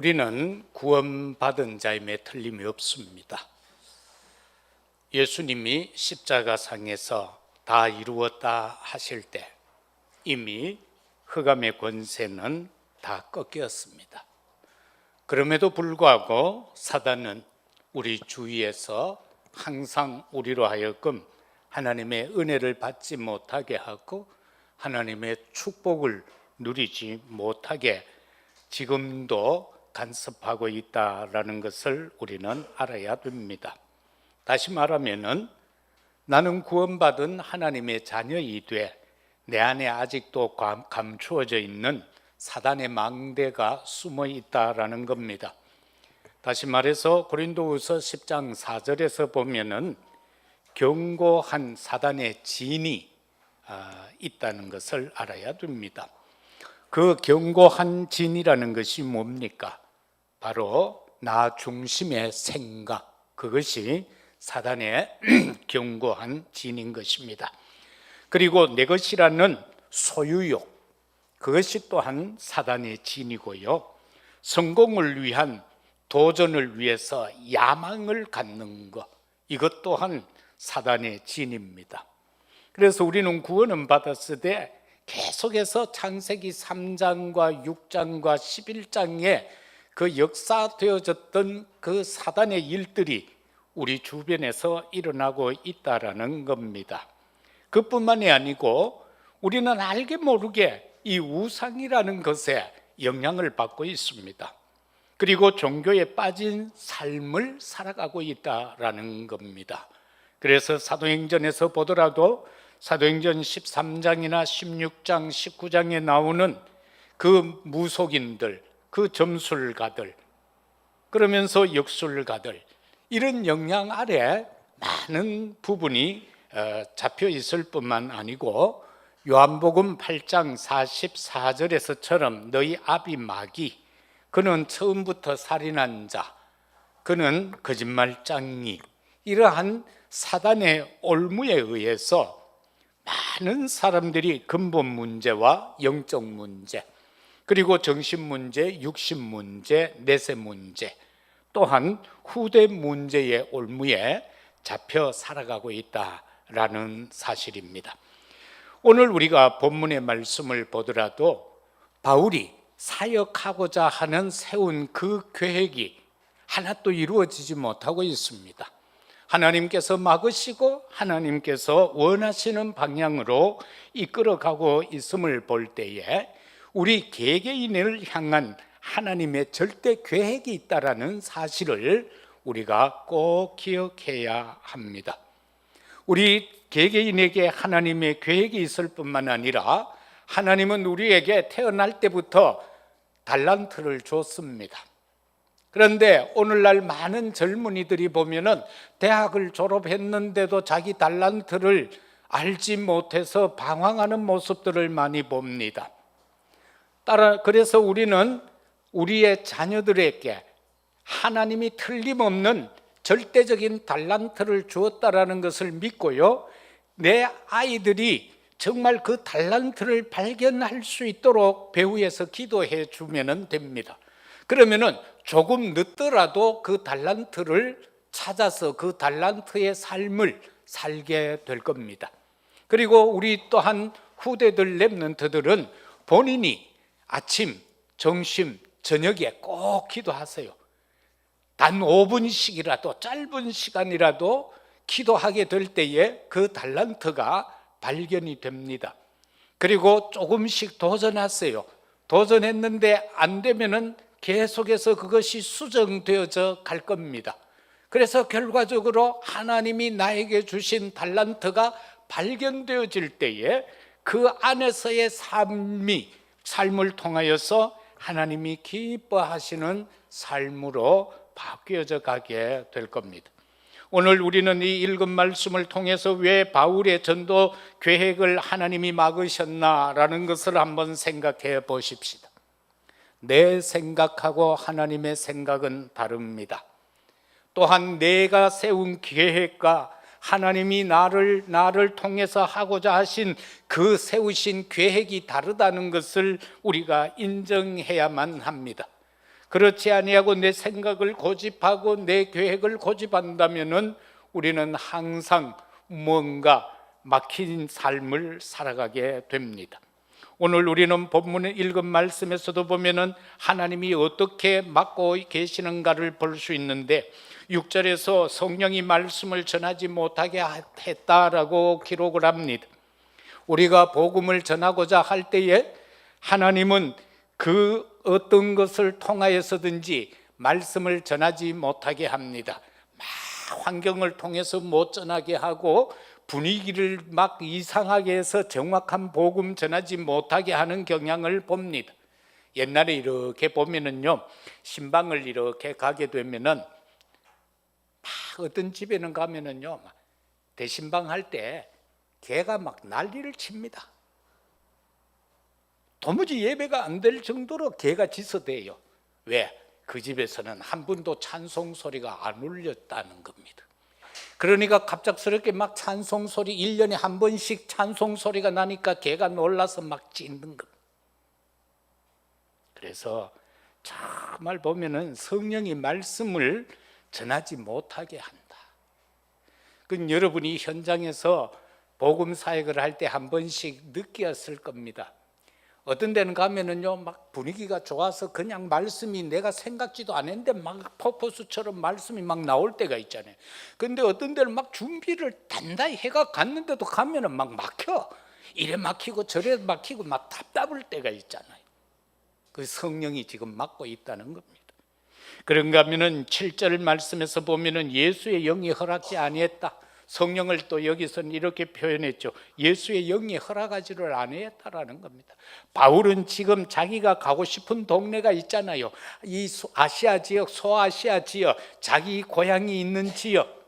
우리는 구원받은 자임에 틀림이 없습니다. 예수님이 십자가상에서 다 이루었다 하실 때 이미 흑암의 권세는 다 꺾였습니다. 그럼에도 불구하고 사단은 우리 주위에서 항상 우리로 하여금 하나님의 은혜를 받지 못하게 하고 하나님의 축복을 누리지 못하게 지금도 간섭하고 있다라는 것을 우리는 알아야 됩니다. 다시 말하면은 나는 구원받은 하나님의 자녀이되 내 안에 아직도 감추어져 있는 사단의 망대가 숨어 있다라는 겁니다. 다시 말해서 고린도후서 10장 4절에서 보면은 견고한 사단의 진이 있다는 것을 알아야 됩니다. 그 견고한 진이라는 것이 뭡니까? 바로 나 중심의 생각, 그것이 사단의 견고한 진인 것입니다. 그리고 내 것이라는 소유욕, 그것이 또한 사단의 진이고요. 성공을 위한 도전을 위해서 야망을 갖는 것, 이것 또한 사단의 진입니다. 그래서 우리는 구원은 받았으되 계속해서 창세기 3장과 6장과 11장에 그 역사되어졌던 그 사단의 일들이 우리 주변에서 일어나고 있다라는 겁니다. 그뿐만이 아니고 우리는 알게 모르게 이 우상이라는 것에 영향을 받고 있습니다. 그리고 종교에 빠진 삶을 살아가고 있다라는 겁니다. 그래서 사도행전에서 보더라도 사도행전 13장이나 16장, 19장에 나오는 그 무속인들, 그 점술가들, 그러면서 역술가들, 이런 영향 아래 많은 부분이 잡혀 있을 뿐만 아니고 요한복음 8장 44절에서처럼 너희 아비 마귀, 그는 처음부터 살인한 자, 그는 거짓말장이, 이러한 사단의 올무에 의해서 많은 사람들이 근본 문제와 영적 문제, 그리고 정신 문제, 육신 문제, 내세 문제, 또한 후대 문제의 올무에 잡혀 살아가고 있다라는 사실입니다. 오늘 우리가 본문의 말씀을 보더라도 바울이 사역하고자 하는 세운 그 계획이 하나도 이루어지지 못하고 있습니다. 하나님께서 막으시고 하나님께서 원하시는 방향으로 이끌어가고 있음을 볼 때에 우리 개개인을 향한 하나님의 절대 계획이 있다라는 사실을 우리가 꼭 기억해야 합니다. 우리 개개인에게 하나님의 계획이 있을 뿐만 아니라 하나님은 우리에게 태어날 때부터 달란트를 줬습니다. 그런데 오늘날 많은 젊은이들이 보면은 대학을 졸업했는데도 자기 달란트를 알지 못해서 방황하는 모습들을 많이 봅니다. 그래서 우리는 우리의 자녀들에게 하나님이 틀림없는 절대적인 달란트를 주었다라는 것을 믿고요, 내 아이들이 정말 그 달란트를 발견할 수 있도록 배후에서 기도해 주면 됩니다. 그러면은 조금 늦더라도 그 달란트를 찾아서 그 달란트의 삶을 살게 될 겁니다. 그리고 우리 또한 후대들 랩런트들은 본인이 아침, 점심, 저녁에 꼭 기도하세요. 단 5분씩이라도, 짧은 시간이라도 기도하게 될 때에 그 달란트가 발견이 됩니다. 그리고 조금씩 도전하세요. 도전했는데 안 되면은 계속해서 그것이 수정되어져 갈 겁니다. 그래서 결과적으로 하나님이 나에게 주신 달란트가 발견되어질 때에 그 안에서의 삶을 통하여서 하나님이 기뻐하시는 삶으로 바뀌어져 가게 될 겁니다. 오늘 우리는 이 읽은 말씀을 통해서 왜 바울의 전도 계획을 하나님이 막으셨나라는 것을 한번 생각해 보십시다. 내 생각하고 하나님의 생각은 다릅니다. 또한 내가 세운 계획과 하나님이 나를 통해서 하고자 하신 그 세우신 계획이 다르다는 것을 우리가 인정해야만 합니다. 그렇지 아니하고 내 생각을 고집하고 내 계획을 고집한다면은 우리는 항상 뭔가 막힌 삶을 살아가게 됩니다. 오늘 우리는 본문에 읽은 말씀에서도 보면은 하나님이 어떻게 막고 계시는가를 볼 수 있는데 6절에서 성령이 말씀을 전하지 못하게 했다라고 기록을 합니다. 우리가 복음을 전하고자 할 때에 하나님은 그 어떤 것을 통하여서든지 말씀을 전하지 못하게 합니다. 막 환경을 통해서 못 전하게 하고 분위기를 막 이상하게 해서 정확한 복음 전하지 못하게 하는 경향을 봅니다. 옛날에 이렇게 보면은요, 신방을 이렇게 가게 되면은 막 어떤 집에는 가면은요, 대신방 할 때 개가 막 난리를 칩니다. 도무지 예배가 안 될 정도로 개가 짖어대요. 왜? 그 집에서는 한 번도 찬송 소리가 안 울렸다는 겁니다. 그러니까 갑작스럽게 막 찬송 소리 1년에 한 번씩 찬송 소리가 나니까 개가 놀라서 막 짖는 겁니다. 그래서 정말 보면은 성령이 말씀을 전하지 못하게 한다. 그 여러분이 현장에서 복음 사역을 할 때 한 번씩 느꼈을 겁니다. 어떤 데는 가면은요, 막 분위기가 좋아서 그냥 말씀이 내가 생각지도 않았는데 막 퍼포스처럼 말씀이 막 나올 때가 있잖아요. 근데 어떤 데는 막 준비를 단단히 해가 갔는데도 가면은 막 막혀. 이래 막히고 저래 막히고 막 답답할 때가 있잖아요. 그 성령이 지금 막고 있다는 겁니다. 그런가 하면은 7절 말씀에서 보면은 예수의 영이 허락지 아니했다. 성령을 또 여기서는 이렇게 표현했죠. 예수의 영이 허락하지를 아니했다라는 겁니다. 바울은 지금 자기가 가고 싶은 동네가 있잖아요. 이 아시아 지역, 소아시아 지역, 자기 고향이 있는 지역.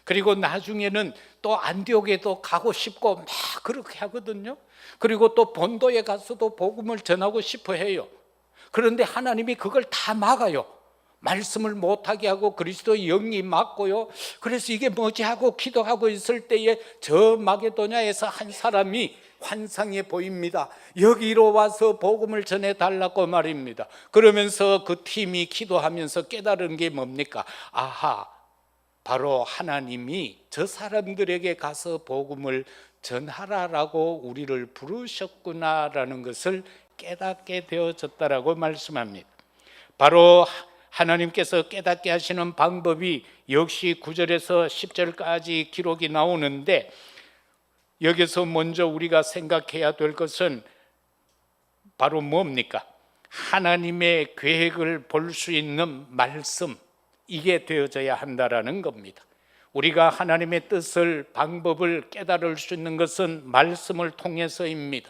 그리고 나중에는 또 안디옥에도 가고 싶고 막 그렇게 하거든요. 그리고 또 본도에 가서도 복음을 전하고 싶어 해요. 그런데 하나님이 그걸 다 막아요. 말씀을 못하게 하고 그리스도의 영이 막고요. 그래서 이게 뭐지 하고 기도하고 있을 때에 저 마게도냐에서 한 사람이 환상에 보입니다. 여기로 와서 복음을 전해달라고 말입니다. 그러면서 그 팀이 기도하면서 깨달은 게 뭡니까? 아하, 바로 하나님이 저 사람들에게 가서 복음을 전하라라고 우리를 부르셨구나라는 것을 깨닫게 되어졌다라고 말씀합니다. 바로 하나님께서 깨닫게 하시는 방법이 역시 9절에서 10절까지 기록이 나오는데, 여기서 먼저 우리가 생각해야 될 것은 바로 뭡니까? 하나님의 계획을 볼 수 있는 말씀, 이게 되어져야 한다라는 겁니다. 우리가 하나님의 뜻을, 방법을 깨달을 수 있는 것은 말씀을 통해서입니다.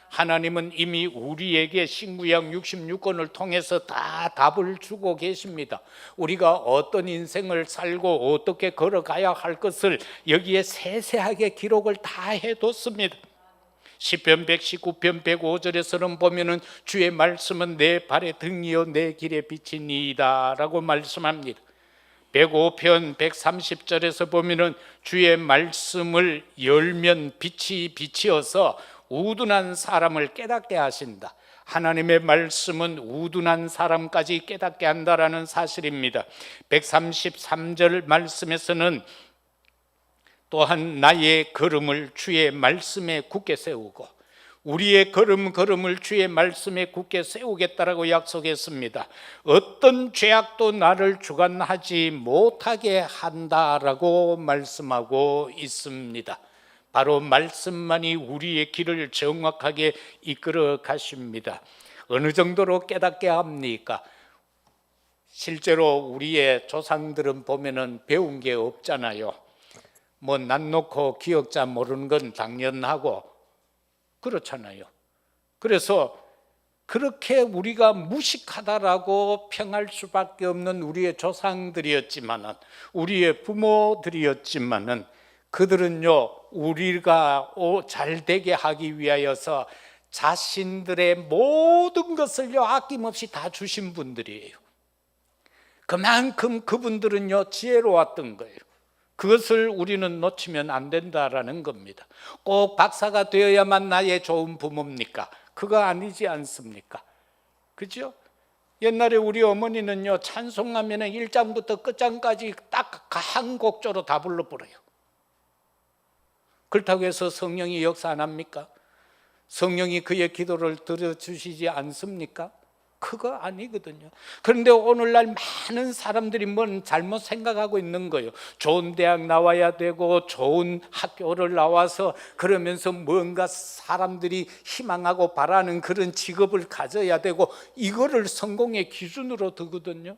하나님은 이미 우리에게 신구약 66권을 통해서 다 답을 주고 계십니다. 우리가 어떤 인생을 살고 어떻게 걸어가야 할 것을 여기에 세세하게 기록을 다 해뒀습니다. 시편 119편 105절에서는 보면은 주의 말씀은 내 발의 등이요 내 길의 빛이니이다 라고 말씀합니다. 105편 130절에서 보면은 주의 말씀을 열면 빛이 비치어서 우둔한 사람을 깨닫게 하신다. 하나님의 말씀은 우둔한 사람까지 깨닫게 한다라는 사실입니다. 133절 말씀에서는 또한 나의 걸음을 주의 말씀에 굳게 세우고, 우리의 걸음을 주의 말씀에 굳게 세우겠다라고 약속했습니다. 어떤 죄악도 나를 주관하지 못하게 한다라고 말씀하고 있습니다. 바로 말씀만이 우리의 길을 정확하게 이끌어 가십니다. 어느 정도로 깨닫게 합니까? 실제로 우리의 조상들은 보면은 배운 게 없잖아요. 뭐 난 놓고 기억자 모르는 건 당연하고 그렇잖아요. 그래서 그렇게 우리가 무식하다라고 평할 수밖에 없는 우리의 조상들이었지만은, 우리의 부모들이었지만은, 그들은요 우리가 잘 되게 하기 위하여서 자신들의 모든 것을요 아낌없이 다 주신 분들이에요. 그만큼 그분들은요 지혜로웠던 거예요. 그것을 우리는 놓치면 안 된다라는 겁니다. 꼭 박사가 되어야만 나의 좋은 부모입니까? 그거 아니지 않습니까? 그죠? 옛날에 우리 어머니는요, 찬송하면 1장부터 끝장까지 딱 한 곡조로 다 불러버려요. 그렇다고 해서 성령이 역사 안 합니까? 성령이 그의 기도를 들어주시지 않습니까? 그거 아니거든요. 그런데 오늘날 많은 사람들이 뭔 잘못 생각하고 있는 거예요. 좋은 대학 나와야 되고 좋은 학교를 나와서 그러면서 뭔가 사람들이 희망하고 바라는 그런 직업을 가져야 되고 이거를 성공의 기준으로 두거든요.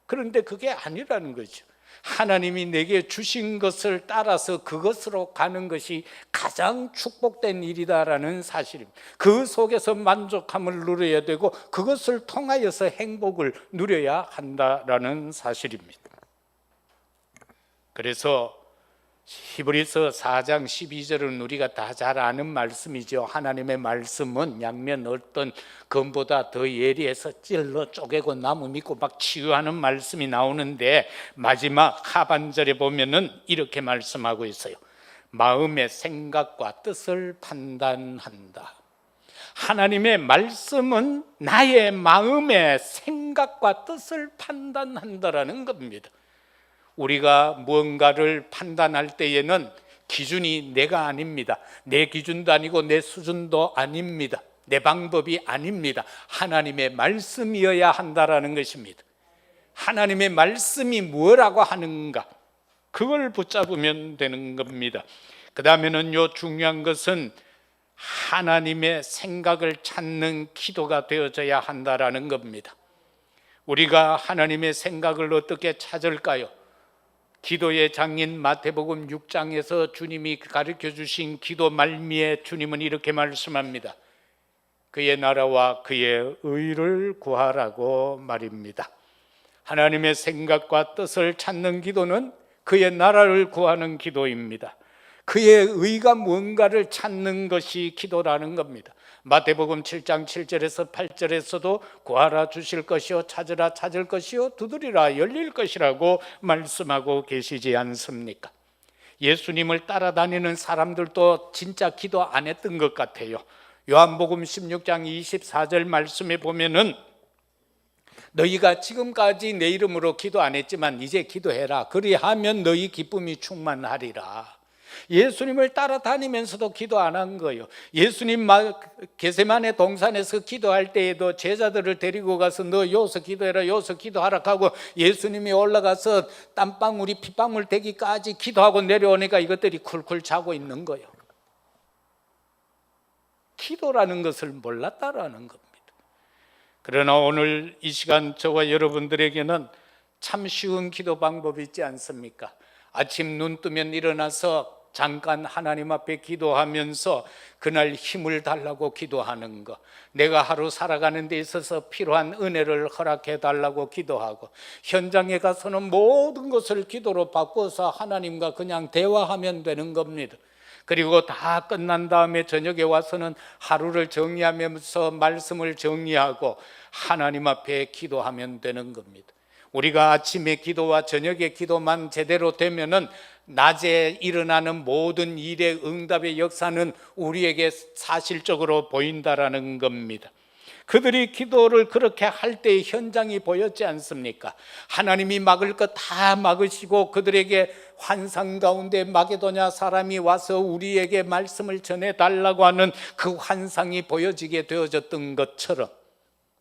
그런데 그게 아니라는 거죠. 하나님이 내게 주신 것을 따라서 그것으로 가는 것이 가장 축복된 일이다라는 사실입니다. 그 속에서 만족함을 누려야 되고 그것을 통하여서 행복을 누려야 한다라는 사실입니다. 그래서 히브리서 4장 12절은 우리가 다 잘 아는 말씀이죠. 하나님의 말씀은 양면 어떤 검보다 더 예리해서 찔러 쪼개고 나무 믿고 막 치유하는 말씀이 나오는데 마지막 하반절에 보면은 이렇게 말씀하고 있어요. 마음의 생각과 뜻을 판단한다. 하나님의 말씀은 나의 마음의 생각과 뜻을 판단한다라는 겁니다. 우리가 무언가를 판단할 때에는 기준이 내가 아닙니다. 내 기준도 아니고 내 수준도 아닙니다. 내 방법이 아닙니다. 하나님의 말씀이어야 한다라는 것입니다. 하나님의 말씀이 뭐라고 하는가, 그걸 붙잡으면 되는 겁니다. 그 다음에는요, 중요한 것은 하나님의 생각을 찾는 기도가 되어져야 한다라는 겁니다. 우리가 하나님의 생각을 어떻게 찾을까요? 기도의 장인 마태복음 6장에서 주님이 가르쳐 주신 기도 말미에 주님은 이렇게 말씀합니다. 그의 나라와 그의 의를 구하라고 말입니다. 하나님의 생각과 뜻을 찾는 기도는 그의 나라를 구하는 기도입니다. 그의 의가 뭔가를 찾는 것이 기도라는 겁니다. 마태복음 7장 7절에서 8절에서도 구하라 주실 것이요, 찾으라 찾을 것이요, 두드리라 열릴 것이라고 말씀하고 계시지 않습니까? 예수님을 따라다니는 사람들도 진짜 기도 안 했던 것 같아요. 요한복음 16장 24절 말씀에 보면은 너희가 지금까지 내 이름으로 기도 안 했지만 이제 기도해라. 그리하면 너희 기쁨이 충만하리라. 예수님을 따라다니면서도 기도 안 한 거예요. 예수님 게세마네 동산에서 기도할 때에도 제자들을 데리고 가서 너 여기서 기도해라, 여기서 기도하라 하고 예수님이 올라가서 땀방울이 핏방울 되기까지 기도하고 내려오니까 이것들이 쿨쿨 자고 있는 거예요. 기도라는 것을 몰랐다라는 겁니다. 그러나 오늘 이 시간 저와 여러분들에게는 참 쉬운 기도 방법이 있지 않습니까? 아침 눈 뜨면 일어나서 잠깐 하나님 앞에 기도하면서 그날 힘을 달라고 기도하는 것, 내가 하루 살아가는 데 있어서 필요한 은혜를 허락해 달라고 기도하고, 현장에 가서는 모든 것을 기도로 바꿔서 하나님과 그냥 대화하면 되는 겁니다. 그리고 다 끝난 다음에 저녁에 와서는 하루를 정리하면서 말씀을 정리하고 하나님 앞에 기도하면 되는 겁니다. 우리가 아침에 기도와 저녁에 기도만 제대로 되면은 낮에 일어나는 모든 일의 응답의 역사는 우리에게 사실적으로 보인다라는 겁니다. 그들이 기도를 그렇게 할 때 현장이 보였지 않습니까? 하나님이 막을 것 다 막으시고 그들에게 환상 가운데 마게도냐 사람이 와서 우리에게 말씀을 전해달라고 하는 그 환상이 보여지게 되어졌던 것처럼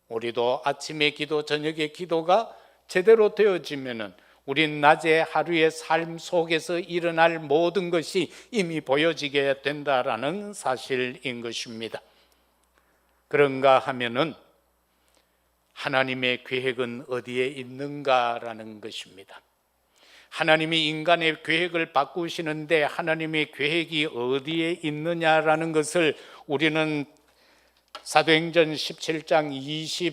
우리도 아침에 기도, 저녁에 기도가 제대로 되어지면은 우린 낮에 하루의 삶 속에서 일어날 모든 것이 이미 보여지게 된다라는 사실인 것입니다. 그런가 하면은 하나님의 계획은 어디에 있는가라는 것입니다. 하나님이 인간의 계획을 바꾸시는데 하나님의 계획이 어디에 있느냐라는 것을 우리는 사도행전 17장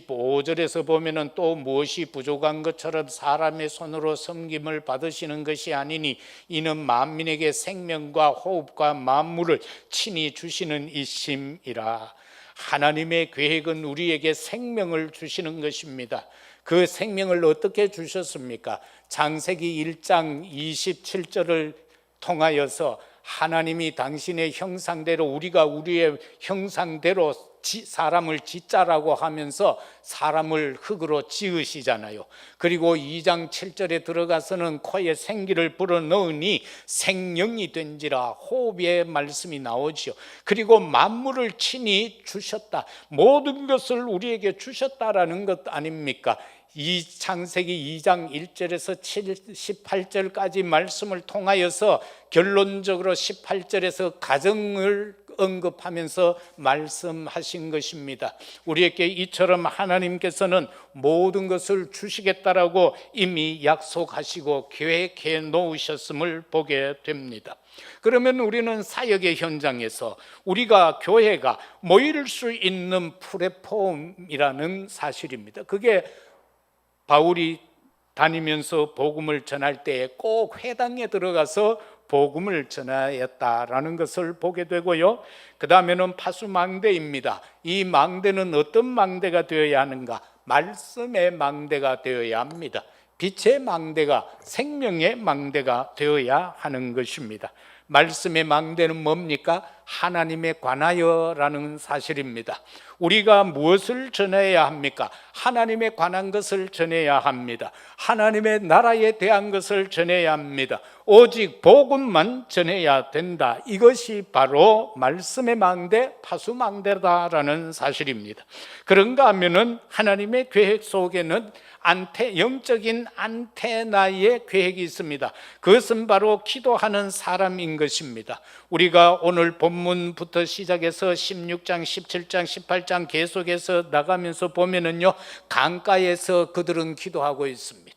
25절에서 보면은 또 무엇이 부족한 것처럼 사람의 손으로 섬김을 받으시는 것이 아니니 이는 만민에게 생명과 호흡과 만물을 친히 주시는 이심이라. 하나님의 계획은 우리에게 생명을 주시는 것입니다. 그 생명을 어떻게 주셨습니까? 창세기 1장 27절을 통하여서 하나님이 당신의 형상대로, 우리가 우리의 형상대로 사람을 짓자라고 하면서 사람을 흙으로 지으시잖아요. 그리고 2장 7절에 들어가서는 코에 생기를 불어넣으니 생명이 된지라, 호흡의 말씀이 나오지요. 그리고 만물을 친히 주셨다, 모든 것을 우리에게 주셨다라는 것 아닙니까? 이 창세기 2장 1절에서 18절까지 말씀을 통하여서 결론적으로 18절에서 가정을 언급하면서 말씀하신 것입니다. 우리에게 이처럼 하나님께서는 모든 것을 주시겠다라고 이미 약속하시고 계획해 놓으셨음을 보게 됩니다. 그러면 우리는 사역의 현장에서 우리가 교회가 모일 수 있는 플랫폼이라는 사실입니다. 그게 바울이 다니면서 복음을 전할 때 꼭 회당에 들어가서 복음을 전하였다라는 것을 보게 되고요. 그 다음에는 파수망대입니다. 이 망대는 어떤 망대가 되어야 하는가? 말씀의 망대가 되어야 합니다. 빛의 망대가, 생명의 망대가 되어야 하는 것입니다. 말씀의 망대는 뭡니까? 하나님에 관하여라는 사실입니다. 우리가 무엇을 전해야 합니까? 하나님에 관한 것을 전해야 합니다. 하나님의 나라에 대한 것을 전해야 합니다. 오직 복음만 전해야 된다. 이것이 바로 말씀의 망대, 파수망대다라는 사실입니다. 그런가 하면은 하나님의 계획 속에는 영적인 안테나의 계획이 있습니다. 그것은 바로 기도하는 사람인 것입니다. 우리가 오늘 본문부터 시작해서 16장, 17장, 18장 계속해서 나가면서 보면은요, 강가에서 그들은 기도하고 있습니다.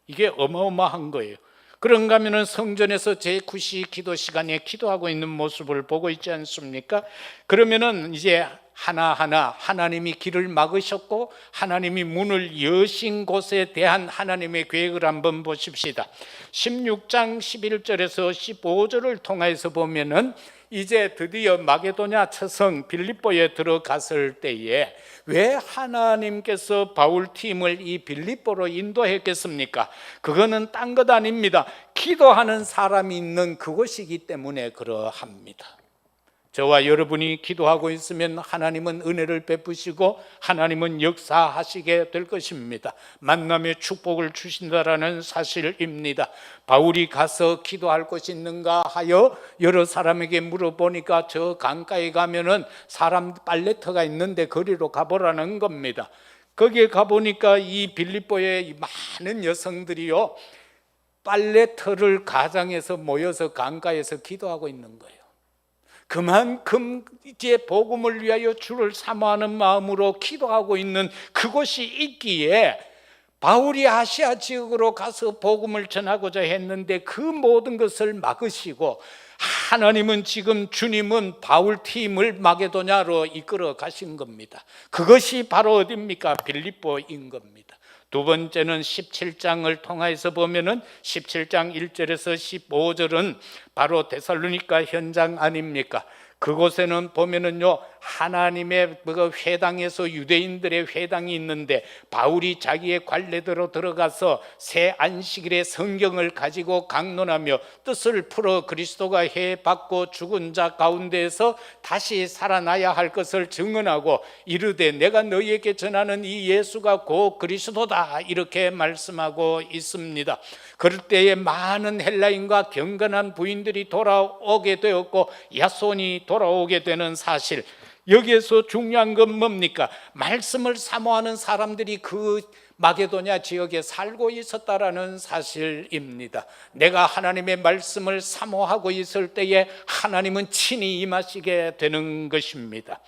이게 어마어마한 거예요. 그런가 하면은 성전에서 제9시 기도 시간에 기도하고 있는 모습을 보고 있지 않습니까? 그러면은 이제 하나하나 하나님이 길을 막으셨고 하나님이 문을 여신 곳에 대한 하나님의 계획을 한번 보십시다. 16장 11절에서 15절을 통해서 보면은 이제 드디어 마게도냐 처성 빌립보에 들어갔을 때에 왜 하나님께서 바울팀을 이 빌립보로 인도했겠습니까? 그거는 딴 것 아닙니다. 기도하는 사람이 있는 그곳이기 때문에 그러합니다. 저와 여러분이 기도하고 있으면 하나님은 은혜를 베푸시고 하나님은 역사하시게 될 것입니다. 만남의 축복을 주신다라는 사실입니다. 바울이 가서 기도할 곳이 있는가 하여 여러 사람에게 물어보니까 저 강가에 가면은 사람 빨래터가 있는데 거리로 가보라는 겁니다. 거기에 가보니까 이 빌립보의 많은 여성들이요, 빨래터를 가장해서 모여서 강가에서 기도하고 있는 거예요. 그만큼 이제 복음을 위하여 주를 사모하는 마음으로 기도하고 있는 그곳이 있기에 바울이 아시아 지역으로 가서 복음을 전하고자 했는데 그 모든 것을 막으시고 하나님은 지금 주님은 바울 팀을 마게도냐로 이끌어 가신 겁니다. 그것이 바로 어디입니까? 빌립보인 겁니다. 두 번째는 17장을 통해서 보면은 17장 1절에서 15절은 바로 데살로니가 현장 아닙니까? 그곳에는 보면은요, 하나님의 그 회당에서 유대인들의 회당이 있는데 바울이 자기의 관례대로 들어가서 새 안식일에 성경을 가지고 강론하며 뜻을 풀어 그리스도가 해 받고 죽은 자 가운데에서 다시 살아나야 할 것을 증언하고 이르되 내가 너희에게 전하는 이 예수가 곧 그리스도다, 이렇게 말씀하고 있습니다. 그럴 때에 많은 헬라인과 경건한 부인들이 돌아오게 되었고 야손이 돌아오게 되는 사실, 여기에서 중요한 건 뭡니까? 말씀을 사모하는 사람들이 그 마게도냐 지역에 살고 있었다라는 사실입니다. 내가 하나님의 말씀을 사모하고 있을 때에 하나님은 친히 임하시게 되는 것입니다.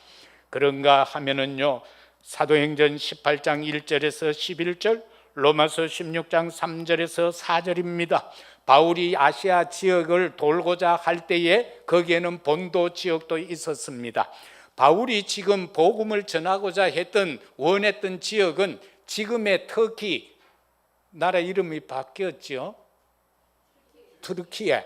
그런가 하면은요, 사도행전 18장 1절에서 11절, 로마서 16장 3절에서 4절입니다. 바울이 아시아 지역을 돌고자 할 때에 거기에는 본도 지역도 있었습니다. 바울이 지금 복음을 전하고자 원했던 지역은 지금의 터키, 나라 이름이 바뀌었죠. 터키에.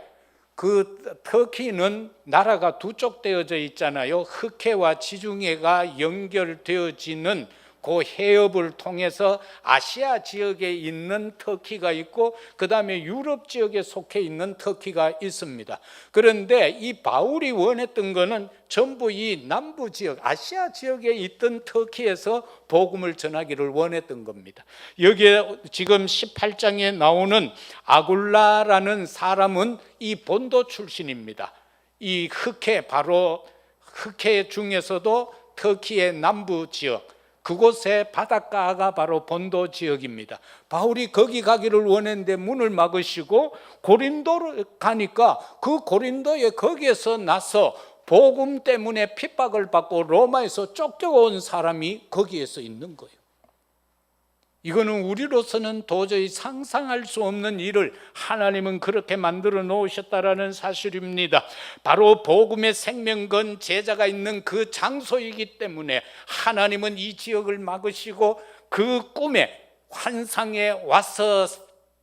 그 터키는 나라가 두 쪽 되어져 있잖아요. 흑해와 지중해가 연결되어지는 그 해협을 통해서 아시아 지역에 있는 터키가 있고 그 다음에 유럽 지역에 속해 있는 터키가 있습니다. 그런데 이 바울이 원했던 것은 전부 이 남부 지역, 아시아 지역에 있던 터키에서 복음을 전하기를 원했던 겁니다. 여기에 지금 18장에 나오는 아굴라라는 사람은 이 본도 출신입니다. 이 흑해, 바로 흑해 중에서도 터키의 남부 지역, 그곳의 바닷가가 바로 본도 지역입니다. 바울이 거기 가기를 원했는데 문을 막으시고 고린도로 가니까 그 고린도에 거기에서 나서 복음 때문에 핍박을 받고 로마에서 쫓겨온 사람이 거기에서 있는 거예요. 이거는 우리로서는 도저히 상상할 수 없는 일을 하나님은 그렇게 만들어 놓으셨다라는 사실입니다. 바로 복음의 생명건 제자가 있는 그 장소이기 때문에 하나님은 이 지역을 막으시고 그 꿈에 환상에 와서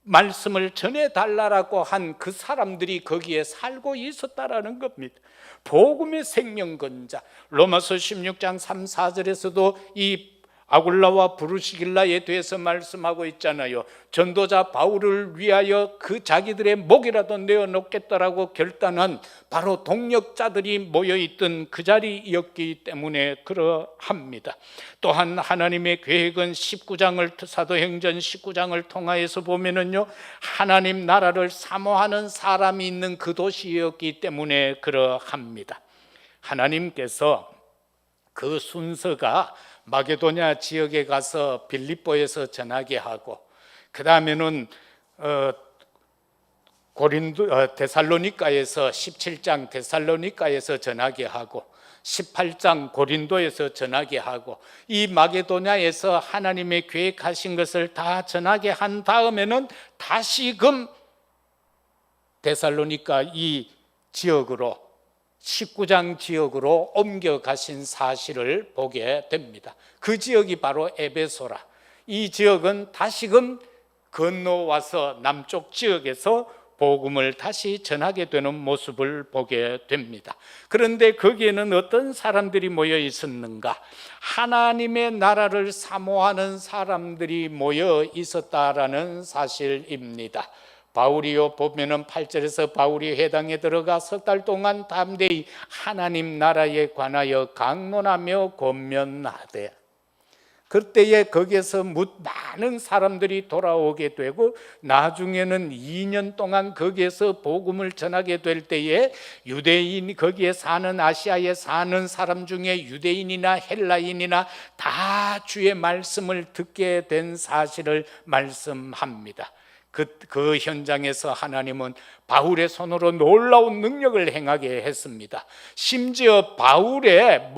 말씀을 전해달라고 한 그 사람들이 거기에 살고 있었다라는 겁니다. 복음의 생명건자, 로마서 16장 3, 4절에서도 이 아굴라와 브루시길라에 대해서 말씀하고 있잖아요. 전도자 바울을 위하여 그 자기들의 목이라도 내어놓겠다라고 결단한 바로 동력자들이 모여있던 그 자리였기 때문에 그러합니다. 또한 하나님의 계획은 19장을 사도행전 19장을 통하여서 보면은요, 하나님 나라를 사모하는 사람이 있는 그 도시였기 때문에 그러합니다. 하나님께서 그 순서가 마게도냐 지역에 가서 빌립보에서 전하게 하고, 그 다음에는 데살로니가에서 17장 데살로니가에서 전하게 하고 18장 고린도에서 전하게 하고, 이 마게도냐에서 하나님의 계획하신 것을 다 전하게 한 다음에는 다시금 데살로니가 이 지역으로 19장 지역으로 옮겨가신 사실을 보게 됩니다. 그 지역이 바로 에베소라. 이 지역은 다시금 건너와서 남쪽 지역에서 복음을 다시 전하게 되는 모습을 보게 됩니다. 그런데 거기에는 어떤 사람들이 모여 있었는가? 하나님의 나라를 사모하는 사람들이 모여 있었다라는 사실입니다. 바울이요, 보면은 8절에서 바울이 회당에 들어가 석 달 동안 담대히 하나님 나라에 관하여 강론하며 권면하되, 그때에 거기에서 많은 사람들이 돌아오게 되고 나중에는 2년 동안 거기에서 복음을 전하게 될 때에 유대인, 거기에 사는 아시아에 사는 사람 중에 유대인이나 헬라인이나 다 주의 말씀을 듣게 된 사실을 말씀합니다. 그 현장에서 하나님은 바울의 손으로 놀라운 능력을 행하게 했습니다. 심지어 바울의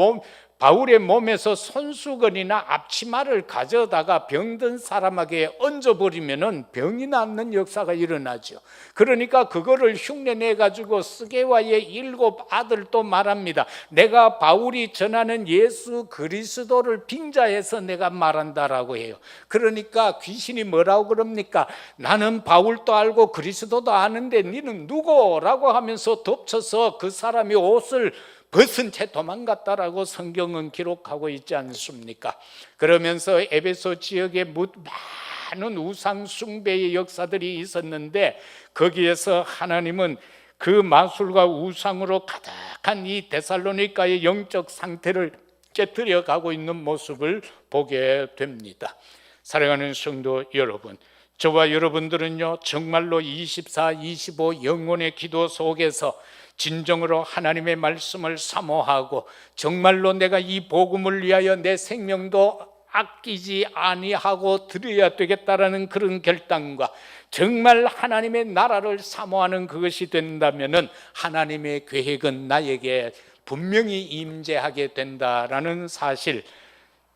몸에서 손수건이나 앞치마를 가져다가 병든 사람에게 얹어버리면 병이 낫는 역사가 일어나죠. 그러니까 그거를 흉내내가지고 스게와의 7 아들도 말합니다. 내가 바울이 전하는 예수 그리스도를 빙자해서 내가 말한다라고 해요. 그러니까 귀신이 뭐라고 그럽니까? 나는 바울도 알고 그리스도도 아는데 너는 누구라고 하면서 덮쳐서 그 사람이 옷을 벗은 채 도망갔다라고 성경은 기록하고 있지 않습니까? 그러면서 에베소 지역에 많은 우상 숭배의 역사들이 있었는데 거기에서 하나님은 그 마술과 우상으로 가득한 이 데살로니가의 영적 상태를 깨뜨려 가고 있는 모습을 보게 됩니다. 사랑하는 성도 여러분, 저와 여러분들은요, 정말로 24, 25 영혼의 기도 속에서 진정으로 하나님의 말씀을 사모하고 정말로 내가 이 복음을 위하여 내 생명도 아끼지 아니하고 드려야 되겠다라는 그런 결단과 정말 하나님의 나라를 사모하는 그것이 된다면은 하나님의 계획은 나에게 분명히 임재하게 된다라는 사실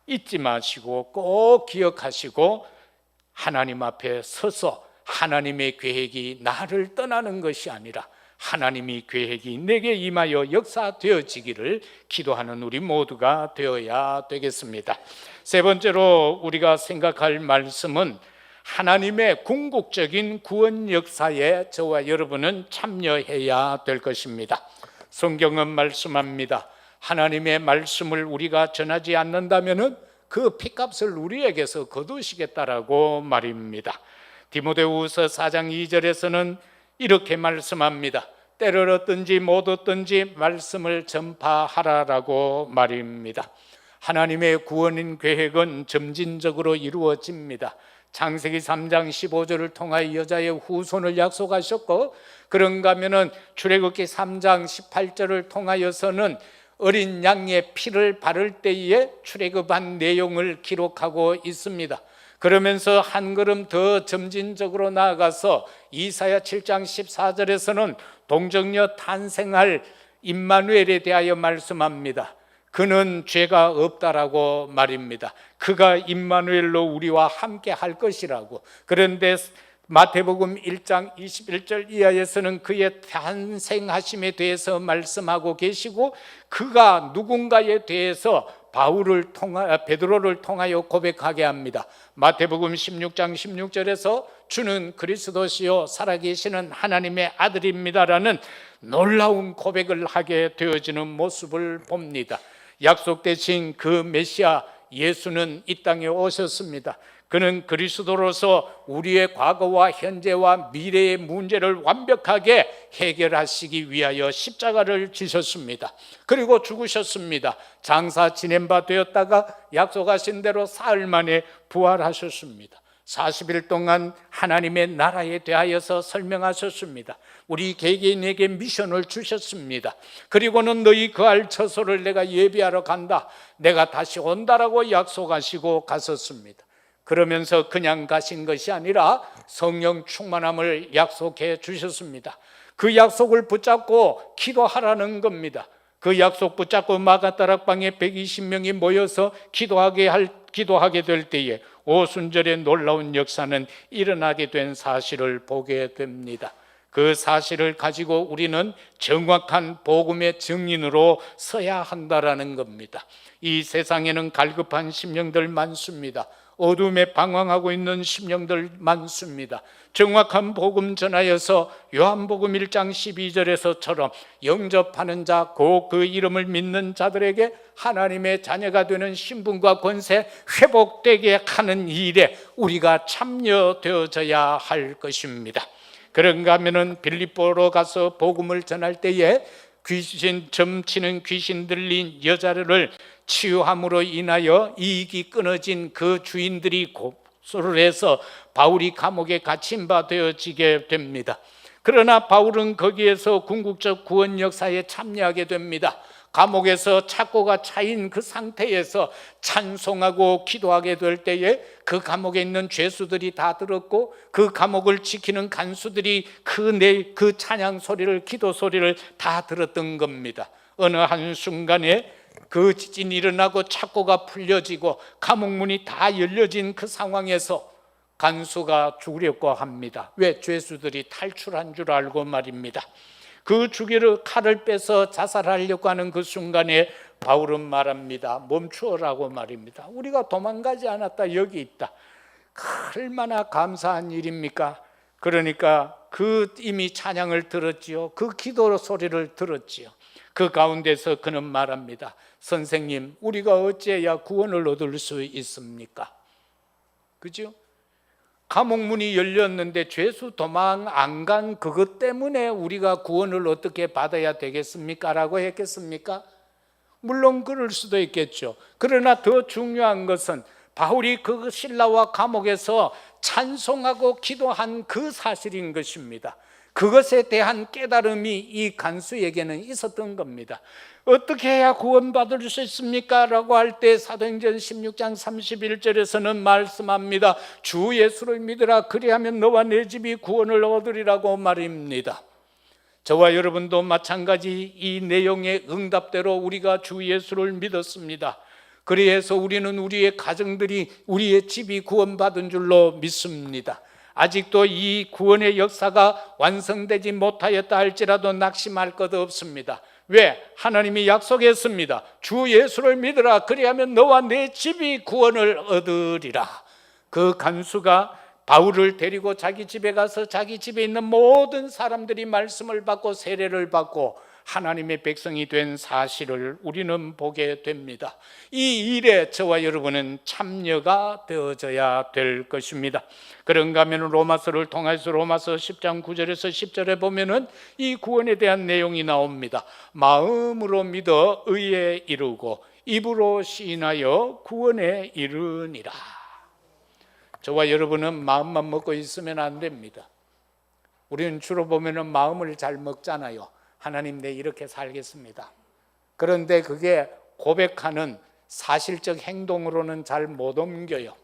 잊지 마시고 꼭 기억하시고 하나님 앞에 서서 하나님의 계획이 나를 떠나는 것이 아니라 하나님의 계획이 내게 임하여 역사되어지기를 기도하는 우리 모두가 되어야 되겠습니다. 세 번째로 우리가 생각할 말씀은 하나님의 궁극적인 구원 역사에 저와 여러분은 참여해야 될 것입니다. 성경은 말씀합니다. 하나님의 말씀을 우리가 전하지 않는다면은 그 핏값을 우리에게서 거두시겠다라고 말입니다. 디모데후서 4장 2절에서는 이렇게 말씀합니다. 때를 얻든지 못 얻든지 말씀을 전파하라라고 말입니다. 하나님의 구원인 계획은 점진적으로 이루어집니다. 창세기 3장 15절을 통하여 여자의 후손을 약속하셨고, 그런가 하면은 출애굽기 3장 18절을 통하여서는 어린 양의 피를 바를 때에 출애굽한 내용을 기록하고 있습니다. 그러면서 한 걸음 더 점진적으로 나아가서 이사야 7장 14절에서는 동정녀 탄생할 임마누엘에 대하여 말씀합니다. 그는 죄가 없다라고 말입니다. 그가 임마누엘로 우리와 함께 할 것이라고. 그런데 마태복음 1장 21절 이하에서는 그의 탄생하심에 대해서 말씀하고 계시고, 그가 누군가에 대해서 베드로를 통하여 고백하게 합니다. 마태복음 16장 16절에서 주는 그리스도시요 살아계시는 하나님의 아들입니다라는 놀라운 고백을 하게 되어지는 모습을 봅니다. 약속되신 그 메시아 예수는 이 땅에 오셨습니다. 그는 그리스도로서 우리의 과거와 현재와 미래의 문제를 완벽하게 해결하시기 위하여 십자가를 지셨습니다. 그리고 죽으셨습니다. 장사 지낸 바 되었다가 약속하신 대로 사흘 만에 부활하셨습니다. 40일 동안 하나님의 나라에 대하여서 설명하셨습니다. 우리 개개인에게 미션을 주셨습니다. 그리고는 너희 거할 처소를 내가 예비하러 간다, 내가 다시 온다라고 약속하시고 가셨습니다. 그러면서 그냥 가신 것이 아니라 성령 충만함을 약속해 주셨습니다. 그 약속을 붙잡고 기도하라는 겁니다. 그 약속 붙잡고 마가다락방에 120명이 모여서 기도하게 될 때에 오순절의 놀라운 역사는 일어나게 된 사실을 보게 됩니다. 그 사실을 가지고 우리는 정확한 복음의 증인으로 서야 한다라는 겁니다. 이 세상에는 갈급한 심령들 많습니다. 어둠에 방황하고 있는 심령들 많습니다. 정확한 복음 전하여서 요한복음 1장 12절에서처럼 영접하는 자, 그 이름을 믿는 자들에게 하나님의 자녀가 되는 신분과 권세 회복되게 하는 일에 우리가 참여되어져야 할 것입니다. 그런가 하면은 빌립보로 가서 복음을 전할 때에 점치는 귀신 들린 여자를 치유함으로 인하여 이익이 끊어진 그 주인들이 고소를 해서 바울이 감옥에 갇힌 바 되어지게 됩니다. 그러나 바울은 거기에서 궁극적 구원 역사에 참여하게 됩니다. 감옥에서 착고가 차인 그 상태에서 찬송하고 기도하게 될 때에 그 감옥에 있는 죄수들이 다 들었고, 그 감옥을 지키는 간수들이 그 찬양 소리를, 기도 소리를 다 들었던 겁니다. 어느 한순간에 그 지진이 일어나고 착고가 풀려지고 감옥문이 다 열려진 그 상황에서 간수가 죽으려고 합니다. 왜? 죄수들이 탈출한 줄 알고 말입니다. 그 주기를 칼을 빼서 자살하려고 하는 그 순간에 바울은 말합니다. 멈추어라고 말입니다. 우리가 도망가지 않았다, 여기 있다. 얼마나 감사한 일입니까? 그러니까 이미 찬양을 들었지요. 그 기도 소리를 들었지요. 그 가운데서 그는 말합니다. 선생님, 우리가 어찌해야 구원을 얻을 수 있습니까? 그죠? 감옥문이 열렸는데 죄수 도망 안 간 그것 때문에 우리가 구원을 어떻게 받아야 되겠습니까? 라고 했겠습니까? 물론 그럴 수도 있겠죠. 그러나 더 중요한 것은 바울이 그 신라와 감옥에서 찬송하고 기도한 그 사실인 것입니다. 그것에 대한 깨달음이 이 간수에게는 있었던 겁니다. 어떻게 해야 구원받을 수 있습니까? 라고 할 때 사도행전 16장 31절에서는 말씀합니다. 주 예수를 믿으라, 그리하면 너와 내 집이 구원을 얻으리라고 말입니다. 저와 여러분도 마찬가지 이 내용의 응답대로 우리가 주 예수를 믿었습니다. 그래서 우리는 우리의 가정들이, 우리의 집이 구원받은 줄로 믿습니다. 아직도 이 구원의 역사가 완성되지 못하였다 할지라도 낙심할 것 없습니다. 왜? 하나님이 약속했습니다. 주 예수를 믿으라, 그리하면 너와 내 집이 구원을 얻으리라. 그 간수가 바울을 데리고 자기 집에 가서 자기 집에 있는 모든 사람들이 말씀을 받고 세례를 받고 하나님의 백성이 된 사실을 우리는 보게 됩니다. 이 일에 저와 여러분은 참여가 되어져야 될 것입니다. 그런가 하면 로마서를 통해서 로마서 10장 9절에서 10절에 보면은 이 구원에 대한 내용이 나옵니다. 마음으로 믿어 의에 이르고 입으로 시인하여 구원에 이르니라. 저와 여러분은 마음만 먹고 있으면 안 됩니다. 우리는 주로 보면은 마음을 잘 먹잖아요. 하나님, 내 이렇게 살겠습니다. 그런데 그게 고백하는 사실적 행동으로는 잘 못 옮겨요.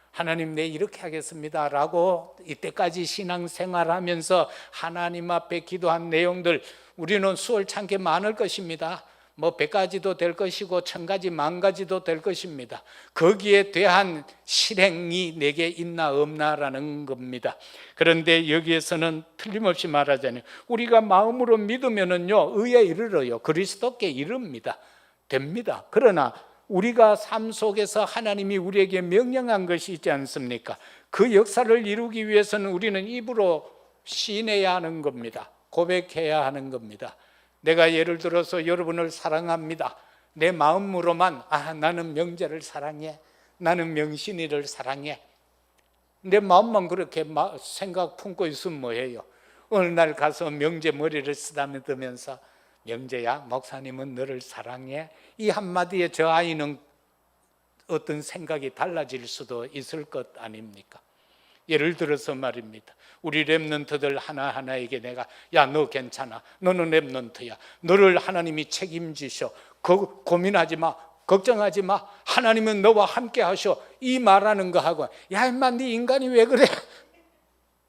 하나님, 내 이렇게 하겠습니다 라고 이때까지 신앙생활하면서 하나님 앞에 기도한 내용들, 우리는 수월찮게 많을 것입니다. 뭐 100가지도 될 것이고 1000가지, 10,000가지도 될 것입니다. 거기에 대한 실행이 내게 있나 없나라는 겁니다. 그런데 여기에서는 틀림없이 말하자면 우리가 마음으로 믿으면은요 의에 이르러요. 그리스도께 이릅니다. 됩니다. 그러나 우리가 삶 속에서 하나님이 우리에게 명령한 것이 있지 않습니까? 그 역사를 이루기 위해서는 우리는 입으로 시인해야 하는 겁니다. 고백해야 하는 겁니다. 내가 예를 들어서 여러분을 사랑합니다. 내 마음으로만 나는 명제를 사랑해, 나는 명신이를 사랑해, 내 마음만 그렇게 생각 품고 있으면 뭐해요? 어느 날 가서 명제 머리를 쓰다듬으면서 명제야, 목사님은 너를 사랑해, 이 한마디에 저 아이는 어떤 생각이 달라질 수도 있을 것 아닙니까? 예를 들어서 말입니다. 우리 랩런트들 하나하나에게 내가 너 괜찮아, 너는 랩런트야, 너를 하나님이 책임지셔, 고민하지 마, 걱정하지 마, 하나님은 너와 함께 하셔, 이 말하는 거하고 임마 네 인간이 왜 그래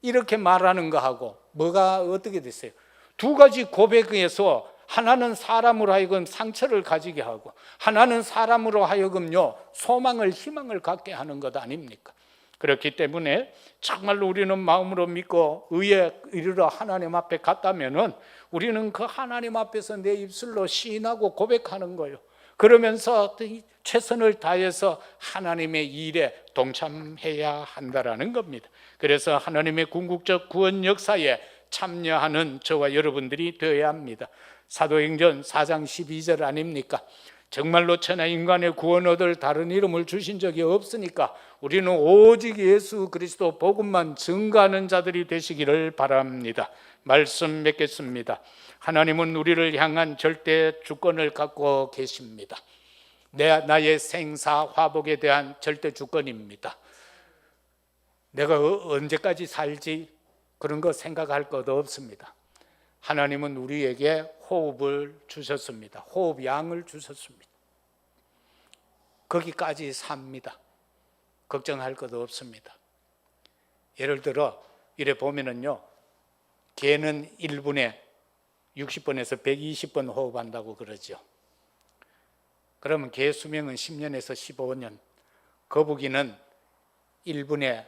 이렇게 말하는 거하고 뭐가 어떻게 됐어요? 두 가지 고백에서 하나는 사람으로 하여금 상처를 가지게 하고 하나는 사람으로 하여금요 소망을, 희망을 갖게 하는 것 아닙니까? 그렇기 때문에 정말로 우리는 마음으로 믿고 의에 이르러 하나님 앞에 갔다면은 우리는 그 하나님 앞에서 내 입술로 시인하고 고백하는 거예요. 그러면서 최선을 다해서 하나님의 일에 동참해야 한다라는 겁니다. 그래서 하나님의 궁극적 구원 역사에 참여하는 저와 여러분들이 되어야 합니다. 사도행전 4장 12절 아닙니까? 정말로 천하 인간의 구원 얻을 다른 이름을 주신 적이 없으니까 우리는 오직 예수 그리스도 복음만 증거하는 자들이 되시기를 바랍니다. 말씀 맺겠습니다. 하나님은 우리를 향한 절대 주권을 갖고 계십니다. 나의 생사 화복에 대한 절대 주권입니다. 내가 언제까지 살지 그런 거 생각할 것도 없습니다. 하나님은 우리에게 호흡을 주셨습니다. 호흡 양을 주셨습니다. 거기까지 삽니다. 걱정할 것도 없습니다. 예를 들어 이래 보면은요, 개는 1분에 60번에서 120번 호흡한다고 그러죠. 그러면 개 수명은 10년에서 15년, 거북이는 1분에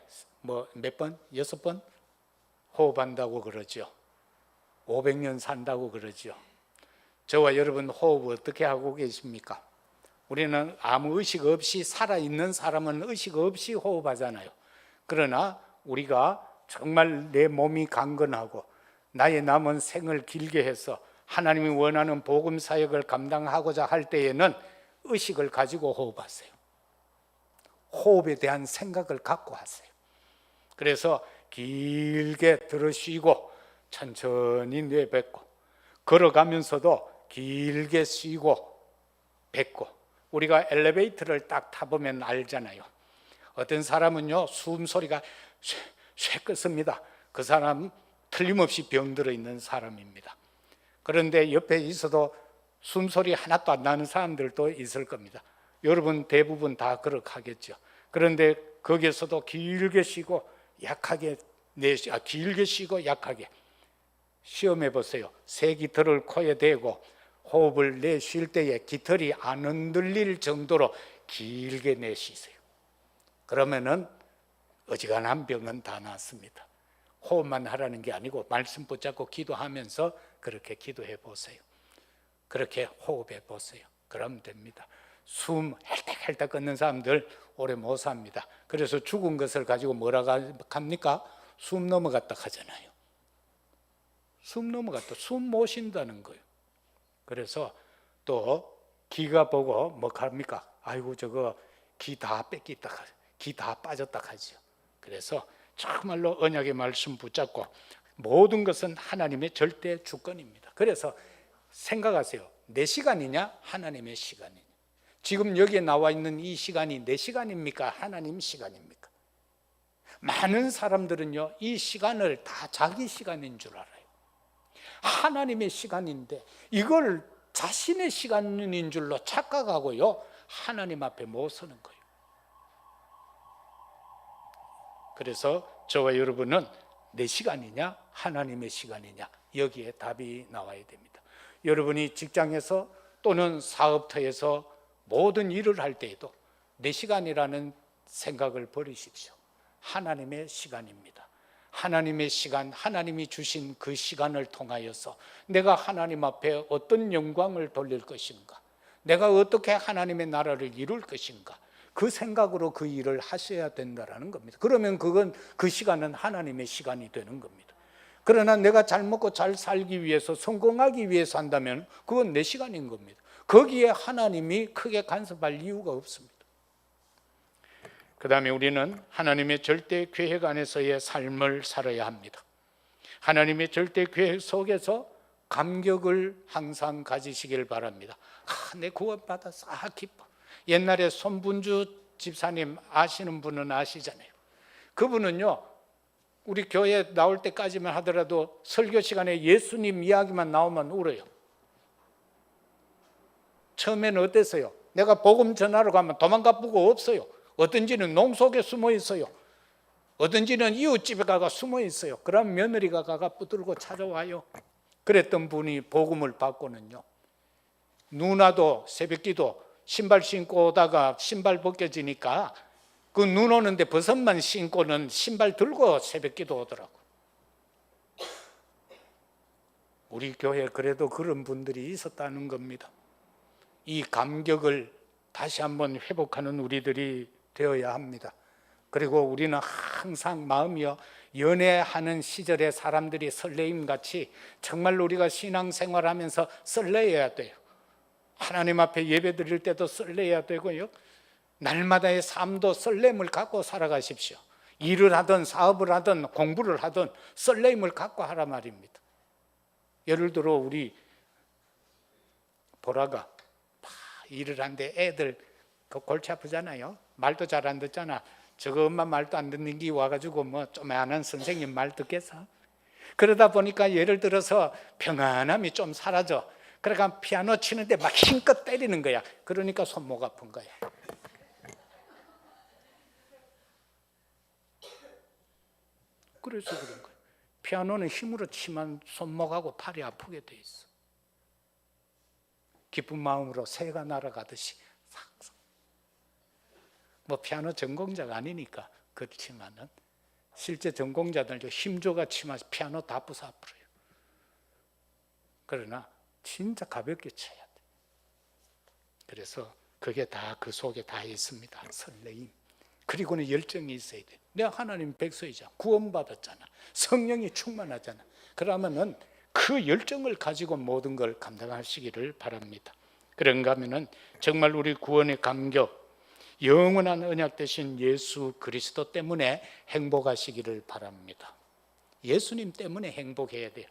몇 번? 6번 호흡한다고 그러죠. 500년 산다고 그러죠. 저와 여러분 호흡 어떻게 하고 계십니까? 우리는 아무 의식 없이 살아있는 사람은 의식 없이 호흡하잖아요. 그러나 우리가 정말 내 몸이 강건하고 나의 남은 생을 길게 해서 하나님이 원하는 복음 사역을 감당하고자 할 때에는 의식을 가지고 호흡하세요. 호흡에 대한 생각을 갖고 하세요. 그래서 길게 들어쉬고 천천히 내뱉고, 걸어가면서도 길게 쉬고 뱉고. 우리가 엘리베이터를 딱 타보면 알잖아요. 어떤 사람은요 숨소리가 쇠 끊습니다. 그 사람 틀림없이 병들어 있는 사람입니다. 그런데 옆에 있어도 숨소리 하나도 안 나는 사람들도 있을 겁니다. 여러분 대부분 다 그렇게 하겠죠. 그런데 거기에서도 길게 쉬고 약하게 길게 쉬고 약하게 시험해 보세요. 새 깃털을 코에 대고 호흡을 내쉴 때에 깃털이 안 흔들릴 정도로 길게 내쉬세요. 그러면은 어지간한 병은 다 낫습니다. 호흡만 하라는 게 아니고 말씀 붙잡고 기도하면서 그렇게 기도해 보세요. 그렇게 호흡해 보세요. 그러면 됩니다. 숨 헬떡헬떡 끊는 사람들 오래 못 삽니다. 그래서 죽은 것을 가지고 뭐라고 합니까? 숨 넘어갔다 하잖아요. 숨 넘어갔다, 숨 못 쉰다는 거예요. 그래서 또 기가 보고 뭐 합니까? 아이고 저거 기 다 뺏겼다, 기 다 빠졌다 하지요. 그래서 정말로 언약의 말씀 붙잡고 모든 것은 하나님의 절대 주권입니다. 그래서 생각하세요. 내 시간이냐 하나님의 시간이냐. 지금 여기에 나와 있는 이 시간이 내 시간입니까 하나님 시간입니까? 많은 사람들은요 이 시간을 다 자기 시간인 줄 알아요. 하나님의 시간인데 이걸 자신의 시간인 줄로 착각하고요 하나님 앞에 못 서는 거예요. 그래서 저와 여러분은 내 시간이냐 하나님의 시간이냐 여기에 답이 나와야 됩니다. 여러분이 직장에서 또는 사업터에서 모든 일을 할 때에도 내 시간이라는 생각을 버리십시오. 하나님의 시간입니다. 하나님의 시간, 하나님이 주신 그 시간을 통하여서 내가 하나님 앞에 어떤 영광을 돌릴 것인가, 내가 어떻게 하나님의 나라를 이룰 것인가, 그 생각으로 그 일을 하셔야 된다는 겁니다. 그러면 그 시간은 하나님의 시간이 되는 겁니다. 그러나 내가 잘 먹고 잘 살기 위해서 성공하기 위해서 한다면 그건 내 시간인 겁니다. 거기에 하나님이 크게 간섭할 이유가 없습니다. 그 다음에 우리는 하나님의 절대 계획 안에서의 삶을 살아야 합니다. 하나님의 절대 계획 속에서 감격을 항상 가지시길 바랍니다. 내 구원받았어, 기뻐. 옛날에 손분주 집사님 아시는 분은 아시잖아요. 그분은요 우리 교회 나올 때까지만 하더라도 설교 시간에 예수님 이야기만 나오면 울어요. 처음에는 어땠어요? 내가 복음 전하러 가면 도망가 보고 없어요. 어떤지는 농 속에 숨어 있어요. 어떤지는 이웃집에 가가 숨어 있어요. 그럼 며느리가 가가 붙들고 찾아와요. 그랬던 분이 복음을 받고는요 누나도 새벽기도 신발 신고 오다가 신발 벗겨지니까 그 눈 오는데 버섯만 신고는 신발 들고 새벽기도 오더라고. 우리 교회에 그래도 그런 분들이 있었다는 겁니다. 이 감격을 다시 한번 회복하는 우리들이 되어야 합니다. 그리고 우리는 항상 마음이요 연애하는 시절에 사람들이 설레임같이 정말로 우리가 신앙생활하면서 설레어야 돼요. 하나님 앞에 예배 드릴 때도 설레어야 되고요 날마다의 삶도 설렘을 갖고 살아가십시오. 일을 하든 사업을 하든 공부를 하든 설렘을 갖고 하라 말입니다. 예를 들어 우리 보라가 일을 하는데 애들 골치 아프잖아요. 말도 잘 안 듣잖아. 저거 엄마 말도 안 듣는 게 와가지고 뭐 조만한 선생님 말 듣겠어? 그러다 보니까 예를 들어서 평안함이 좀 사라져. 그러니까 피아노 치는데 막 힘껏 때리는 거야. 그러니까 손목 아픈 거야. 그래서 그런 거야. 피아노는 힘으로 치면 손목하고 팔이 아프게 돼 있어. 기쁜 마음으로 새가 날아가듯이 싹싹. 뭐 피아노 전공자가 아니니까 그렇지만은 실제 전공자들도 힘줘가 치면 피아노 다 부숴버려요. 그러나 진짜 가볍게 쳐야 돼. 그래서 그게 다 그 속에 다 있습니다. 설레임. 그리고는 열정이 있어야 돼. 내가 하나님 백성이잖아. 구원받았잖아. 성령이 충만하잖아. 그러면은 그 열정을 가지고 모든 걸 감당하시기를 바랍니다. 그런가 하면은 정말 우리 구원의 감격, 영원한 언약 되신 예수 그리스도 때문에 행복하시기를 바랍니다. 예수님 때문에 행복해야 돼요.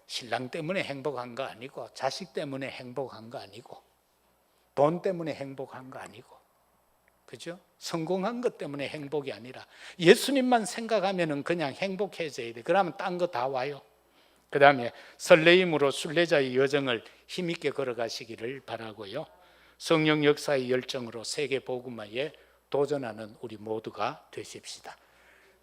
신랑 때문에 행복한 거 아니고, 자식 때문에 행복한 거 아니고, 돈 때문에 행복한 거 아니고, 그죠? 성공한 것 때문에 행복이 아니라 예수님만 생각하면은 그냥 행복해져야 돼. 그러면 딴 거 다 와요. 그 다음에 설레임으로 순례자의 여정을 힘있게 걸어가시기를 바라고요. 성령 역사의 열정으로 세계 복음화에 도전하는 우리 모두가 되십시다.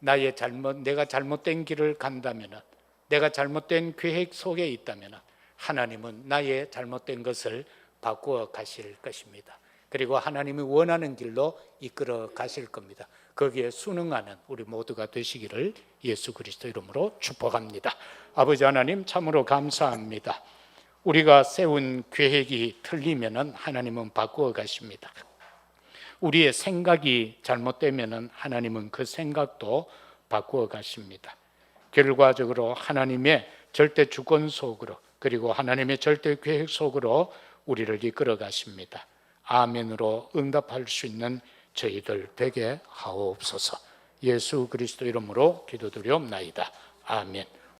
내가 잘못된 길을 간다면, 내가 잘못된 계획 속에 있다면 하나님은 나의 잘못된 것을 바꾸어 가실 것입니다. 그리고 하나님이 원하는 길로 이끌어 가실 겁니다. 거기에 순응하는 우리 모두가 되시기를 예수 그리스도 이름으로 축복합니다. 아버지 하나님 참으로 감사합니다. 우리가 세운 계획이 틀리면은 하나님은 바꾸어 가십니다. 우리의 생각이 잘못되면은 하나님은 그 생각도 바꾸어 가십니다. 결과적으로 하나님의 절대 주권 속으로 그리고 하나님의 절대 계획 속으로 우리를 이끌어 가십니다. 아멘으로 응답할 수 있는 저희들 되게 하옵소서. 예수 그리스도 이름으로 기도드리옵나이다. 아멘.